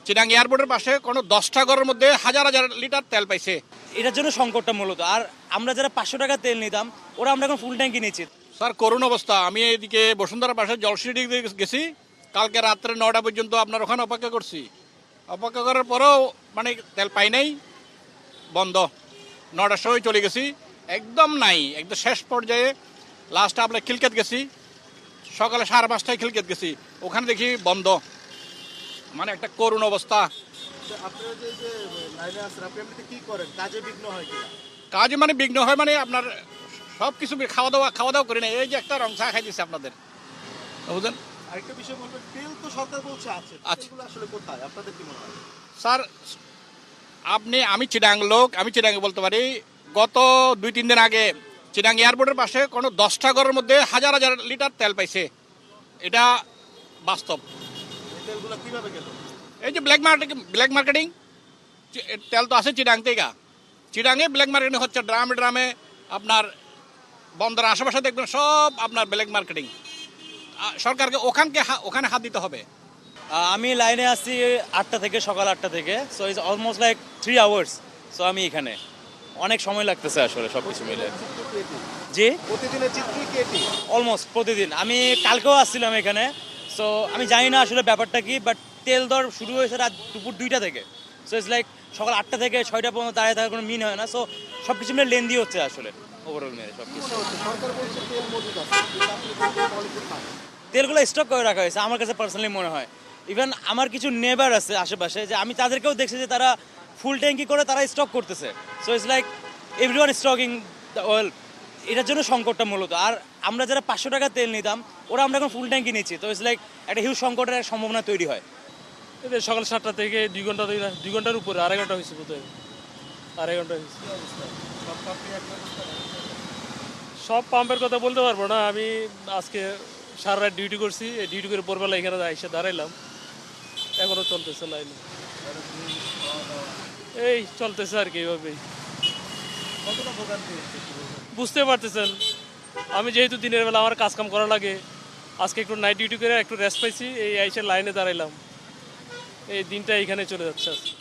চিটাং এয়ারপোর্টের পাশে কোনো 10টা ঘরের মধ্যে হাজার হাজার লিটার তেল পাইছে। এটার জন্য সংকটটা মূলত। আর আমরা যারা 500 টাকা তেল নিতাম ওরা আমরা এখন ফুল ট্যাঙ্কি নিচ্ছি। স্যার করুণ অবস্থা। আমি এদিকে বসুন্ধরা পাশে জলসিটি গেছি, কালকে রাত্রে 9টা পর্যন্ত আপনার ওখানে অপেক্ষা করছি। অপেক্ষা করার পরেও মানে তেল পাই নাই, বন্ধ। 9টার সময় চলে গেছি, একদম নাই, একদম শেষ পর্যায়ে লাস্টে আপনার খিলকেত গেছি, সকালে 5:30টায় খিলকেত গেছি, ওখানে দেখি বন্ধ। মানে একটা করুণ অবস্থা। আপনারা যে যে লাইনে আছেন, আপনি এমনিতে কি করেন? কাজে বিঘ্ন হয় কিনা? কাজে মানে বিঘ্ন হয় মানে আপনার সব কিছু খাওয়া দাওয়া করি না। এই যে একটা রং চা খাই দিচ্ছে আপনাদের, বুঝলেন। আরেকটা বিষয় বলবেন, তেল তো সরকার বলছে আছে, আচ্ছা। তেলগুলো আসলে কোথায় আপনাদের কি মনে হয়? স্যার আমি চিটাং লোক, আমি চিটাংয়ে বলতে পারি, গত 2-3 দিন আগে চিটাং এয়ারপোর্টের পাশে কোনো 10টা ঘরের মধ্যে হাজার হাজার লিটার তেল পাইছে। এটা বাস্তব। এই তেলগুলো কিভাবে গেল? এই যে ব্ল্যাক মার্কেটিং তেল তো আছে চিটাং থেকে, চিটাঙে ব্ল্যাক মার্কেটিং হচ্ছে, ড্রামে ড্রামে আপনার বন্দরের আশেপাশে দেখবেন সব আপনার ব্ল্যাক মার্কেটিং। সরকারকে ওখানে হাত দিতে হবে। আমি লাইনে আসছি 8টা থেকে, সকাল 8টা থেকে। So it's almost like 3 hours. So আমি এখানে অনেক সময় লাগতেছে আসলে সব কিছু মিলে। চিত্র কি এটি? জি, প্রতিদিনের চিত্রই কি এটি? অলমোস্ট প্রতিদিন। আমি কালকেও আসছিলাম এখানে। সো আমি জানি না আসলে ব্যাপারটা কি, বাট তেল দর শুরু হয়েছে রাত দুপুর 2টা থেকে। সো ইটস লাইক সকাল 8টা থেকে 6টা পর্যন্ত দাঁড়িয়ে থাকার কোনো মিন হয় না। সো সব কিছু মিলে লেন্দি হচ্ছে আসলে, ওভারঅল মিলে সব কিছু। মনে হচ্ছে সরকার বলছে তেল মজুদ আছে, কিন্তু আপনি বলছেন তাহলে কোথায়? তেলগুলো স্টক করে রাখা হয়েছে আমার কাছে পার্সোনালি মনে হয়। ইভেন আমার কিছু নেবার আছে আশেপাশে, যে আমি তাদেরকেও দেখছি যে তারা ফুল ট্যাঙ্কি করে তারা স্টক করতেছে। So it's like everyone stocking the oil. এটার জন্য সংকটটা মূলত। আর আমরা যারা 500 টাকা তেল নিতাম ওরা আমরা এখন ফুল ট্যাঙ্কি নিচ্ছি। তো ইটস লাইক একটা হিউজ সংকটের একটা সম্ভাবনা তৈরি হয়। এদের সকাল 7টা থেকে 2 ঘন্টা, 2 ঘন্টার উপরে, 2.5 ঘন্টা হয়েছে বোধহয়, 2.5 ঘন্টা হয়েছে। সব পাম্পে এক ব্যবস্থা নেই। সব পাম্পের কথা বলতে পারবো না। আমি আজকে সারা রাত ডিউটি করছি, এই ডিউটি করে ভোরবেলা এখানে এসে দাঁড়াইলাম, এখনো চলতেছে লাইনে, এই চলতেছে আর কি এইভাবেই। কতটা ভোগান্তি হচ্ছে একটু বলবেন? বুঝতে পারতেছেন, আমি যেহেতু দিনের বেলা আমার কাজ কাম করা লাগে, আজকে একটু নাইট ডিউটি করে একটু রেস্ট পাইছি, এই এসে লাইনে দাঁড়াইলাম, এই দিনটা এইখানে চলে যাচ্ছে আজকে।